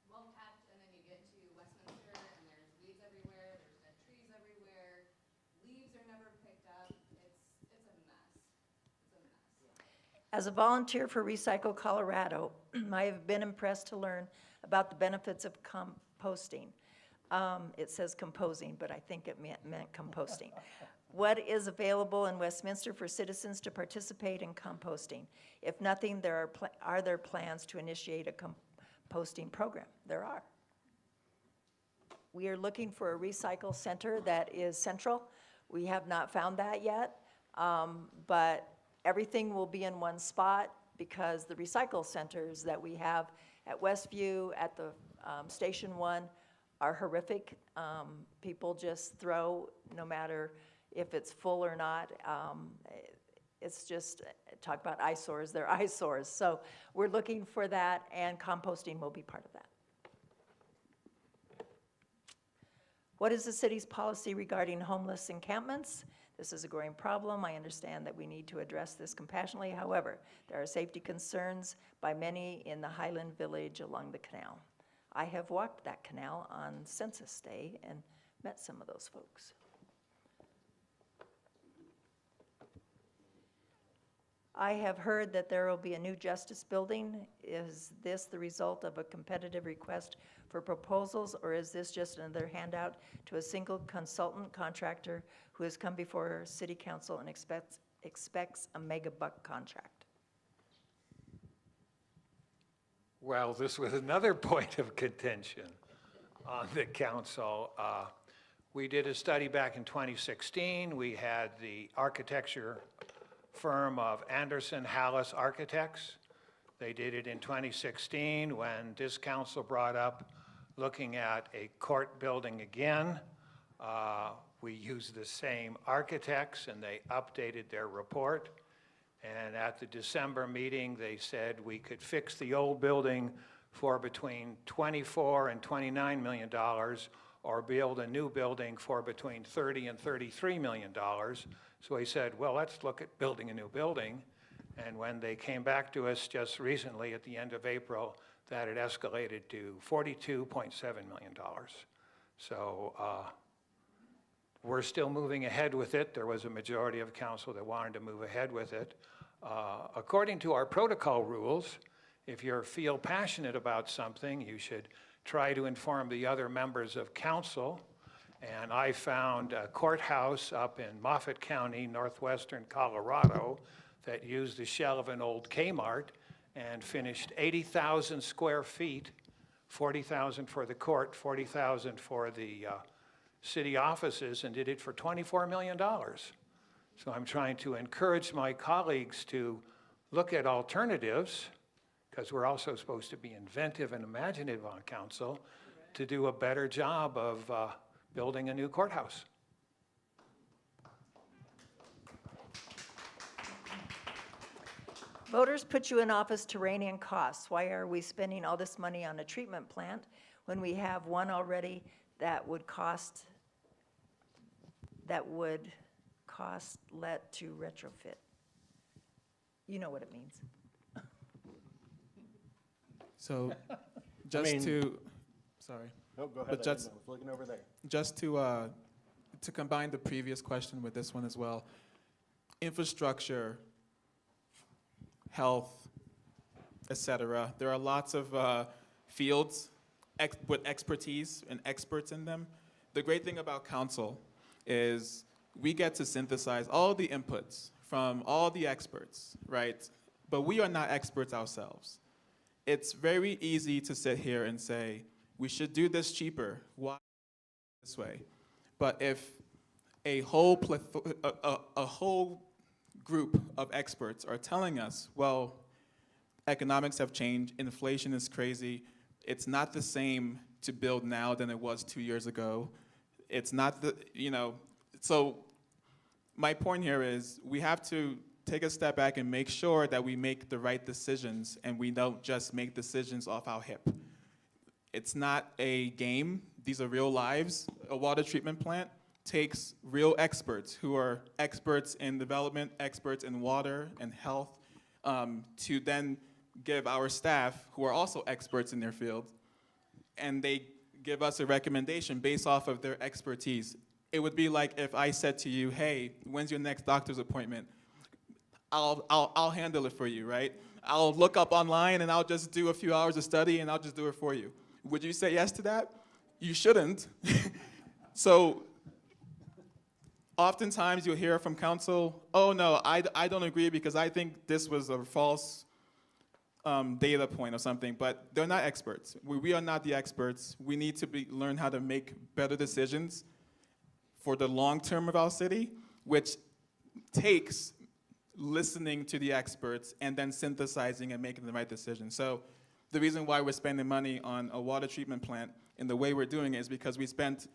well kept, and then you get to Westminster and there's weeds everywhere, there's dead trees everywhere, leaves are never picked up. It's a mess. It's a mess. As a volunteer for Recycle Colorado, I have been impressed to learn about the benefits of composting. It says composing, but I think it meant composting. What is available in Westminster for citizens to participate in composting? If nothing, are there plans to initiate a composting program? There are. We are looking for a recycle center that is central. We have not found that yet, but everything will be in one spot because the recycle centers that we have at Westview, at the Station 1, are horrific. People just throw, no matter if it's full or not. It's just, talk about eyesores, they're eyesores. So we're looking for that, and composting will be part of that. What is the city's policy regarding homeless encampments? This is a growing problem. I understand that we need to address this compassionately. However, there are safety concerns by many in the Highland Village along the canal. I have walked that canal on Census Day and met some of those folks. I have heard that there will be a new justice building. Is this the result of a competitive request for proposals, or is this just another handout to a single consultant contractor who has come before city council and expects a mega buck contract? Well, this was another point of contention on the council. We did a study back in 2016. We had the architecture firm of Anderson Hallis Architects. They did it in 2016 when this council brought up looking at a court building again. We used the same architects and they updated their report. And at the December meeting, they said we could fix the old building for between $24 and $29 million, or build a new building for between $30 and $33 million. So we said, well, let's look at building a new building. And when they came back to us just recently at the end of April, that had escalated to $42.7 million. So we're still moving ahead with it. There was a majority of council that wanted to move ahead with it. According to our protocol rules, if you feel passionate about something, you should try to inform the other members of council. And I found a courthouse up in Moffett County, northwestern Colorado, that used the shell of an old Kmart and finished 80,000 square feet, 40,000 for the court, 40,000 for the city offices, and did it for $24 million. So I'm trying to encourage my colleagues to look at alternatives, because we're also supposed to be inventive and imaginative on council, to do a better job of building a new courthouse. Voters put you in office to rein in costs. Why are we spending all this money on a treatment plant when we have one already that would cost let to retrofit? You know what it means. So, just sorry. Oh, go ahead. But I was looking over there. Just to combine the previous question with this one as well, infrastructure, health, etc. There are lots of fields with expertise and experts in them. The great thing about council is we get to synthesize all the inputs from all the experts, right? But we are not experts ourselves. It's very easy to sit here and say, we should do this cheaper. Why this way? But if a whole group of experts are telling us, well, economics have changed, inflation is crazy, it's not the same to build now than it was 2 years ago. It's not so my point here is we have to take a step back and make sure that we make the right decisions and we don't just make decisions off our hip. It's not a game. These are real lives. A water treatment plant takes real experts who are experts in development, experts in water and health, to then give our staff, who are also experts in their field, and they give us a recommendation based off of their expertise. It would be like if I said to you, hey, when's your next doctor's appointment? I'll handle it for you, right? I'll look up online and I'll just do a few hours of study and I'll just do it for you. Would you say yes to that? You shouldn't. So oftentimes you'll hear from council, oh no, I don't agree because I think this was a false data point or something, but they're not experts. We are not the experts. We need to learn how to make better decisions for the long term of our city, which takes listening to the experts and then synthesizing and making the right decision. So the reason why we're spending money on a water treatment plant and the way we're doing it is because we spent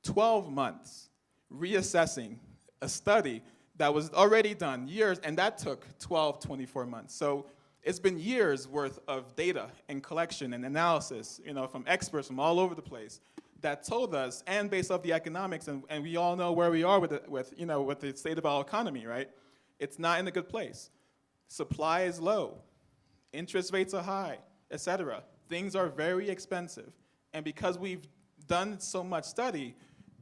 12 months reassessing a study that was already done, years, and that took 12, 24 months. So it's been years worth of data and collection and analysis, from experts from all over the place that told us, and based off the economics, and we all know where we are with the state of our economy, right? It's not in a good place. Supply is low, interest rates are high, et cetera. Things are very expensive. And because we've done so much study,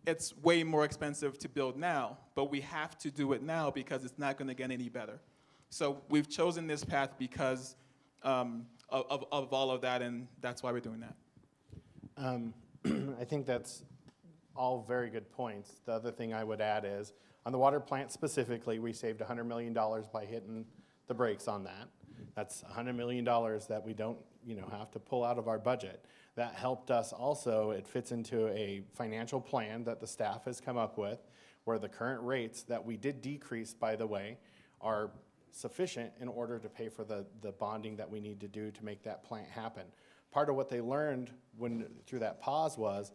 it's way more expensive to build now, but we have to do it now because it's not gonna get any better. So we've chosen this path because of all of that, and that's why we're doing that. I think that's all very good points. The other thing I would add is, on the water plant specifically, we saved $100 million by hitting the brakes on that. That's $100 million that we don't, have to pull out of our budget. That helped us also, it fits into a financial plan that the staff has come up with, where the current rates that we did decrease, by the way, are sufficient in order to pay for the bonding that we need to do to make that plant happen. Part of what they learned through that pause was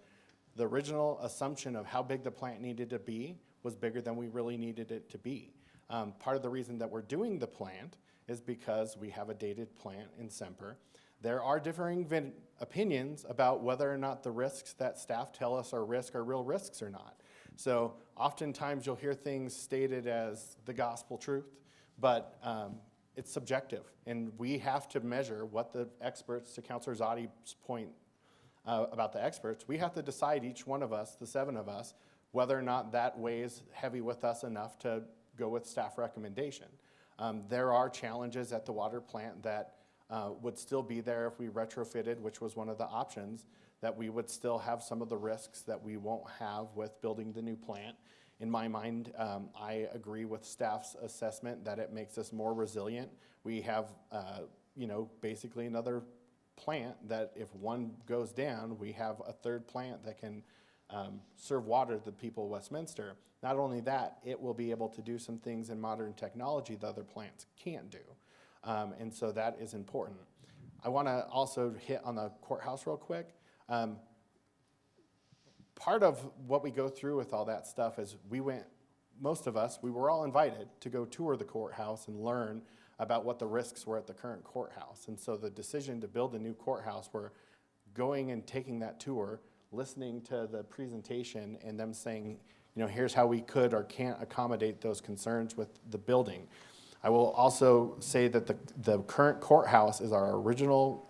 the original assumption of how big the plant needed to be was bigger than we really needed it to be. Part of the reason that we're doing the plant is because we have a dated plant in Semper. There are differing opinions about whether or not the risks that staff tell us are real risks or not. So oftentimes you'll hear things stated as the gospel truth, but it's subjective, and we have to measure what the experts, to Councilor Zotti's point about the experts, we have to decide, each one of us, the 7 of us, whether or not that weighs heavy with us enough to go with staff recommendation. There are challenges at the water plant that would still be there if we retrofitted, which was one of the options, that we would still have some of the risks that we won't have with building the new plant. In my mind, I agree with staff's assessment that it makes us more resilient. We have, basically another plant that if one goes down, we have a third plant that can serve water to the people of Westminster. Not only that, it will be able to do some things in modern technology that other plants can't do. And so that is important. I want to also hit on the courthouse real quick. Part of what we go through with all that stuff is most of us, we were all invited to go tour the courthouse and learn about what the risks were at the current courthouse. And so the decision to build a new courthouse, we're going and taking that tour, listening to the presentation, and them saying, here's how we could or can't accommodate those concerns with the building. I will also say that the current courthouse is our original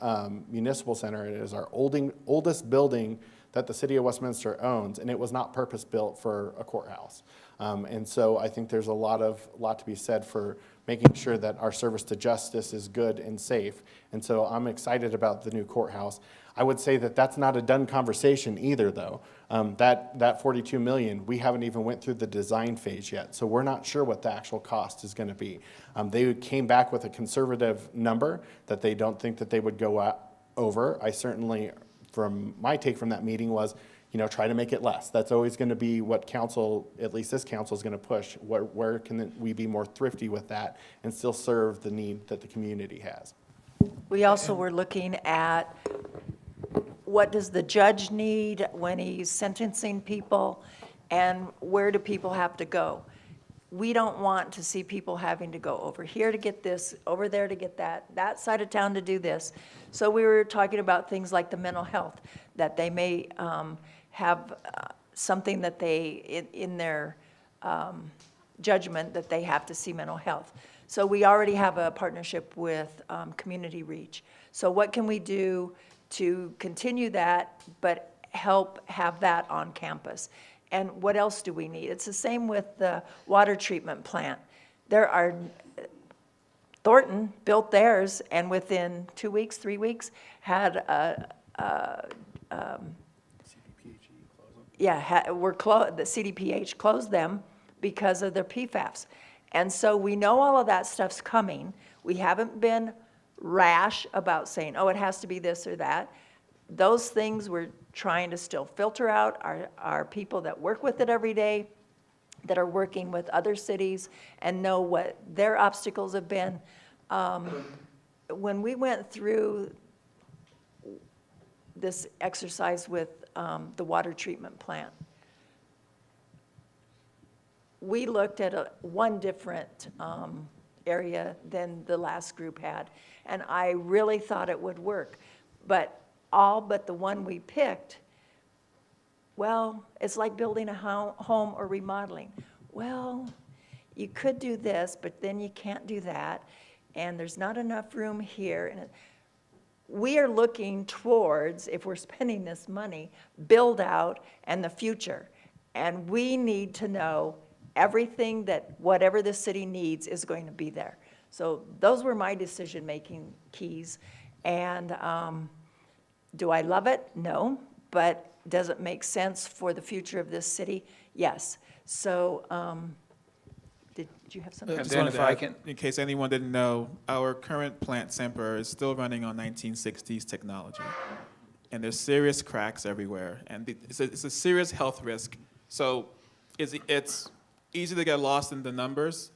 municipal center. It is our oldest building that the city of Westminster owns, and it was not purpose-built for a courthouse. And so I think there's a lot to be said for making sure that our service to justice is good and safe. And so I'm excited about the new courthouse. I would say that that's not a done conversation either, though. That 42 million, we haven't even went through the design phase yet, so we're not sure what the actual cost is going to be. They came back with a conservative number that they don't think that they would go over. I certainly, from my take from that meeting was, try to make it less. That's always going to be what council, at least this council, is going to push. Where can we be more thrifty with that and still serve the need that the community has? We also were looking at what does the judge need when he's sentencing people, and where do people have to go? We don't want to see people having to go over here to get this, over there to get that side of town to do this. So we were talking about things like the mental health, that they may have something that they, in their judgment, that they have to see mental health. So we already have a partnership with Community Reach. So what can we do to continue that, but help have that on campus? And what else do we need? It's the same with the water treatment plant. Thornton built theirs, and within 2 weeks, 3 weeks, had the CDPH closed them because of their PFAS. And so we know all of that stuff's coming. We haven't been rash about saying, oh, it has to be this or that. Those things we're trying to still filter out are people that work with it every day, that are working with other cities and know what their obstacles have been. when we went through this exercise with the water treatment plant, we looked at one different area than the last group had, and I really thought it would work. But all but the one we picked, well, it's like building a home or remodeling. Well, you could do this, but then you can't do that, and there's not enough room here. And we are looking towards, if we're spending this money, build out and the future. And we need to know everything that whatever the city needs is going to be there. So those were my decision-making keys. And do I love it? No. But does it make sense for the future of this city? Yes. So did you have something? I And just then wanted if to I add, can- in case anyone didn't know, our current plant, Semper, is still running on 1960s technology. And there's serious cracks everywhere, and it's a serious health risk. So it's easy to get lost in the numbers.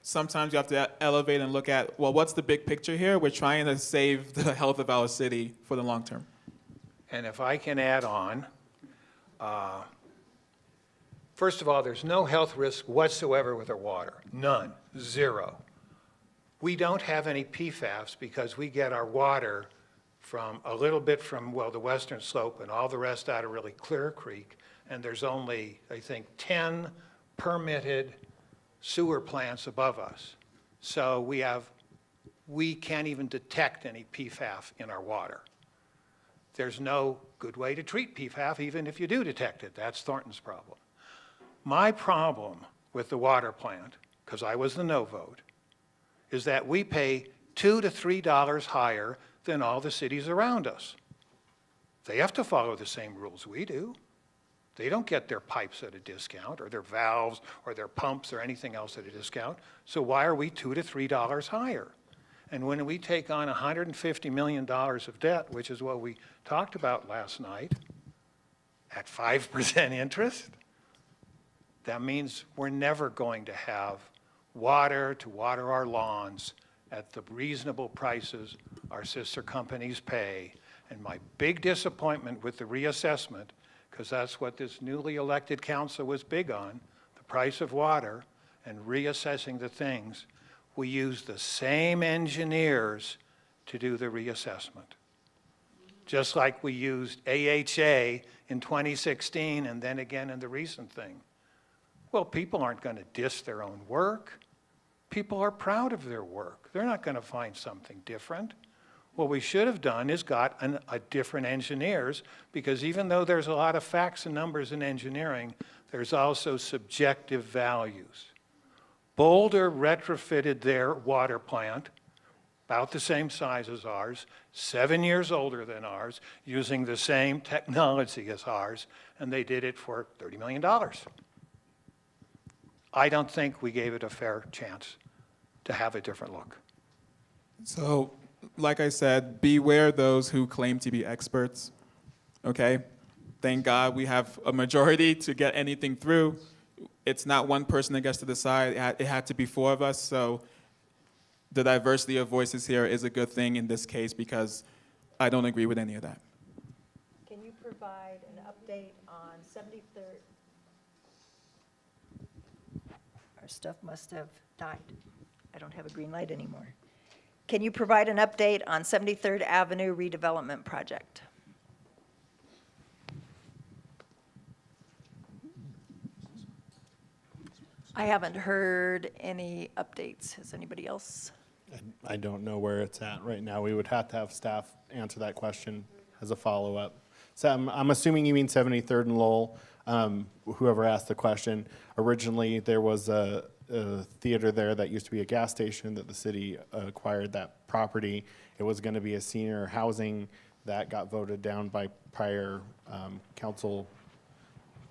Sometimes you have to elevate and look at, well, what's the big picture here? We're trying to save the health of our city for the long term. And if I can add on, first of all, there's no health risk whatsoever with our water. None. Zero. We don't have any PFAS because we get our water from a little bit from, well, the western slope and all the rest out of really Clear Creek. And there's only, I think, 10 permitted sewer plants above us. So we can't even detect any PFAS in our water. There's no good way to treat PFAS, even if you do detect it. That's Thornton's problem. My problem with the water plant, because I was the no vote, is that we pay $2 to $3 higher than all the cities around us. They have to follow the same rules we do. They don't get their pipes at a discount, or their valves, or their pumps, or anything else at a discount. So why are we $2 to $3 higher? And when we take on $150 million of debt, which is what we talked about last night, at 5% interest, that means we're never going to have water to water our lawns at the reasonable prices our sister companies pay. And my big disappointment with the reassessment, because that's what this newly elected council was big on, the price of water and reassessing the things, we use the same engineers to do the reassessment. Just like we used AHA in 2016 and then again in the recent thing. Well, people aren't going to diss their own work. People are proud of their work. They're not going to find something different. What we should have done is got a different engineers, because even though there's a lot of facts and numbers in engineering, there's also subjective values. Boulder retrofitted their water plant, about the same size as ours, 7 years older than ours, using the same technology as ours, and they did it for $30 million. I don't think we gave it a fair chance to have a different look. So, like I said, beware those who claim to be experts, okay? Thank God we have a majority to get anything through. It's not one person that gets to decide. It had to be 4 of us, so the diversity of voices here is a good thing in this case, because I don't agree with any of that. Can you provide an update on 73rd? Our stuff must have died. I don't have a green light anymore. Can you provide an update on 73rd Avenue redevelopment project? I haven't heard any updates. Has anybody else? I don't know where it's at right now. We would have to have staff answer that question as a follow-up. So I'm assuming you mean 73rd and Lowell, whoever asked the question. Originally, there was a theater there that used to be a gas station that the city acquired that property. It was going to be a senior housing that got voted down by prior council,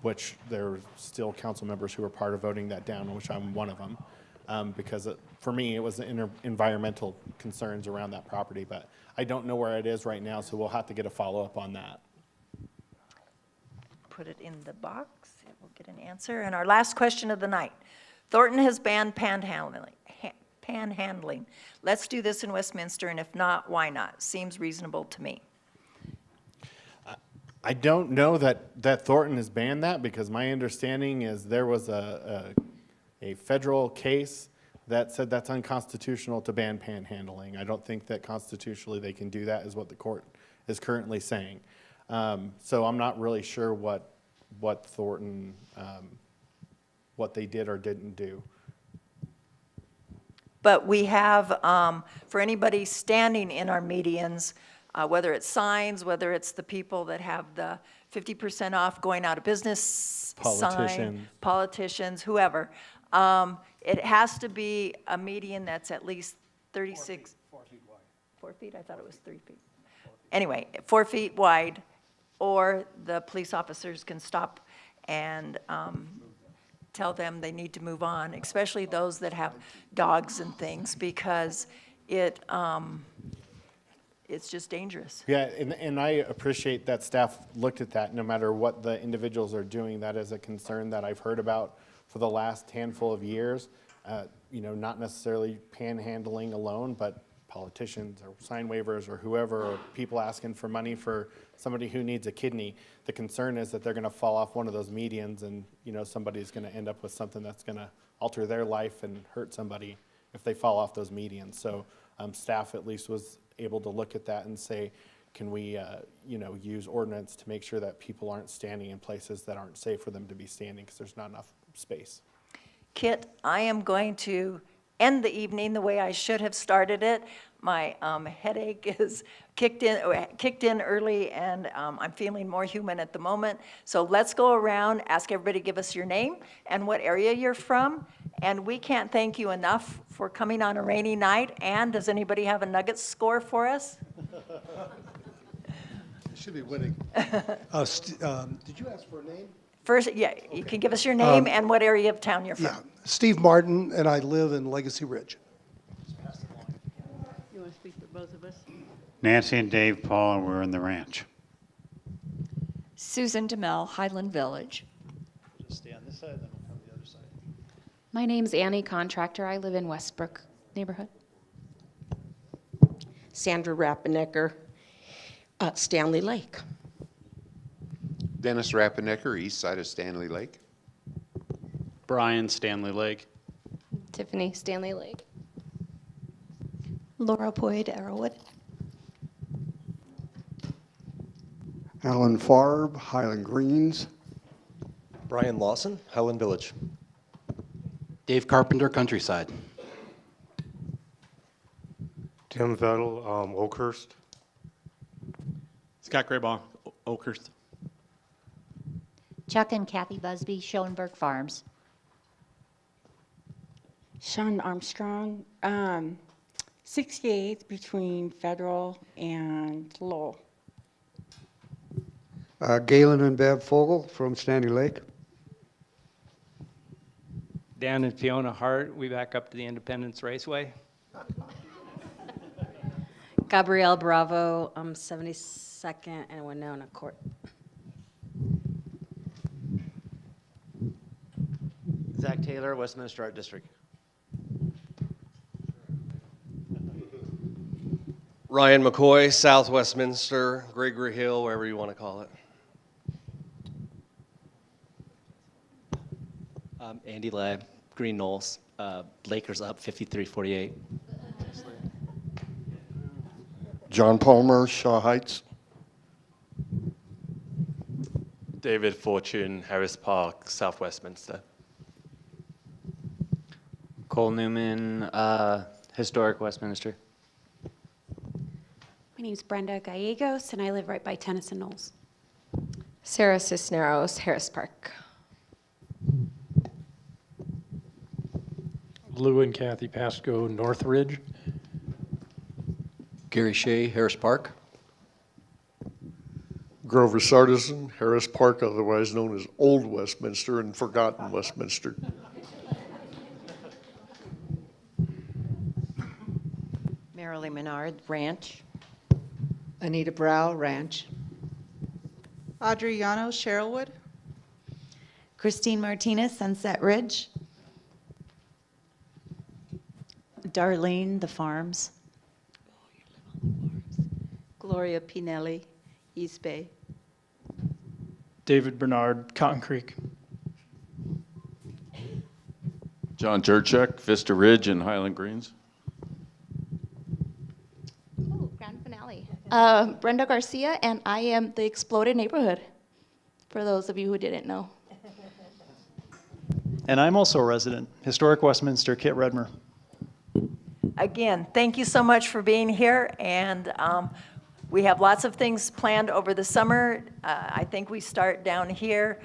which there are still council members who were part of voting that down, which I'm one of them, because for me, it was the environmental concerns around that property, but I don't know where it is right now, so we'll have to get a follow-up on that. Put it in the box, we'll get an answer. And our last question of the night. Thornton has banned panhandling panhandling. Let's do this in Westminster, and if not, why not? Seems reasonable to me. I don't know that Thornton has banned that, because my understanding is there was a federal case that said that's unconstitutional to ban panhandling. I don't think that constitutionally they can do that, is what the court is currently saying. So I'm not really sure what Thornton, what they did or didn't do. But we have, for anybody standing in our medians, whether it's signs, whether it's the people that have the 50% off going out of business sign, politicians, whoever, it has to be a median that's at least 36. 4 feet wide. 4 feet? I thought it was 3 feet. Anyway, 4 feet wide, or the police officers can stop and tell them they need to move on, especially those that have dogs and things, because it's just dangerous. Yeah, and I appreciate that staff looked at that. No matter what the individuals are doing, that is a concern that I've heard about for the last handful of years. You know, not necessarily panhandling alone, but politicians or sign waivers or whoever, or people asking for money for somebody who needs a kidney. The concern is that they're going to fall off one of those medians, and you know, somebody's going to end up with something that's going to alter their life and hurt somebody if they fall off those medians. So staff at least was able to look at that and say, can we you know, use ordinance to make sure that people aren't standing in places that aren't safe for them to be standing, because there's not enough space. Kit, I am going to end the evening the way I should have started it. My headache is kicked in early, and I'm feeling more human at the moment. So let's go around, ask everybody to give us your name and what area you're from. And we can't thank you enough for coming on a rainy night. And does anybody have a Nuggets score for us? Should be winning. Did you ask for a name? First, yeah, you can give us your name and what area of town you're from. Yeah, Steve Martin, and I live in Legacy Ridge. You want to speak for both of us? Nancy and Dave Paul, and we're in the ranch. Susan DeMille, Highland Village. Just stay on this side, then we'll come to the other side. My name's Annie Contractor. I live in Westbrook neighborhood. Sandra Rappenecker, Stanley Lake. Dennis Rappenecker, east side of Stanley Lake. Brian, Stanley Lake. Tiffany, Stanley Lake. Laura Boyd, Arrowwood. Alan Farb, Highland Greens. Brian Lawson, Highland Village. Dave Carpenter, Countryside. Tim Vettel, Oakhurst. Scott Graybaugh, Oakhurst. Chuck and Kathy Busby, Schoenberg Farms. Sean Armstrong, 68th between Federal and Lowell. Galen and Bev Fogel from Standing Lake. Dan and Fiona Hart, we back up to the Independence Raceway. Gabrielle Bravo, 72nd and Winona Court. Zach Taylor, Westminster Art District. Ryan McCoy, South Westminster, Gregory Hill, wherever you want to call it. Andy Lab, Green Knolls, Lakers up 53-48. John Palmer, Shaw Heights. David Fortune, Harris Park, South Westminster. Cole Newman, Historic Westminster. My name's Brenda Gallegos, and I live right by Tennyson Knolls. Sarah Cisneros, Harris Park. Lou and Kathy Pasco, Northridge. Gary Shea, Harris Park. Grover Sardison, Harris Park, otherwise known as Old Westminster and Forgotten Westminster. Marilee Menard, Ranch. Anita Brow, Ranch. Audrey Llanos, Sherylwood. Christine Martinez, Sunset Ridge. Darlene, The Farms. Gloria Pinelli, East Bay. David Bernard, Cotton Creek. John Jurchek, Vista Ridge and Highland Greens. Oh, grand finale. Brenda Garcia, and I am the Exploded Neighborhood, for those of you who didn't know. And I'm also a resident, Historic Westminster, Kit Redmer. Again, thank you so much for being here, and we have lots of things planned over the summer. I think we start down here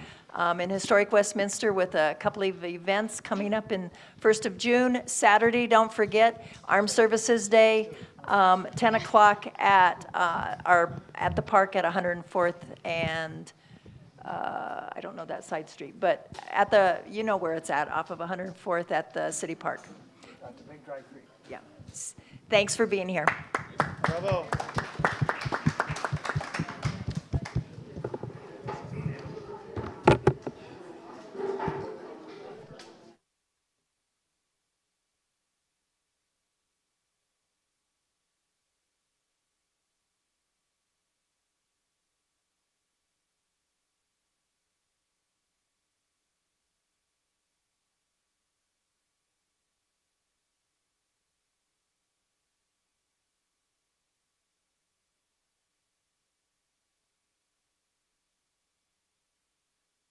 in Historic Westminster with a couple of events coming up in 1st of June. Saturday, don't forget, Armed Services Day, 10 o'clock at the park at 104th and I don't know that side street, but at the, you know where it's at, off of 104th at the city park. Yeah. Thanks for being here. Bravo.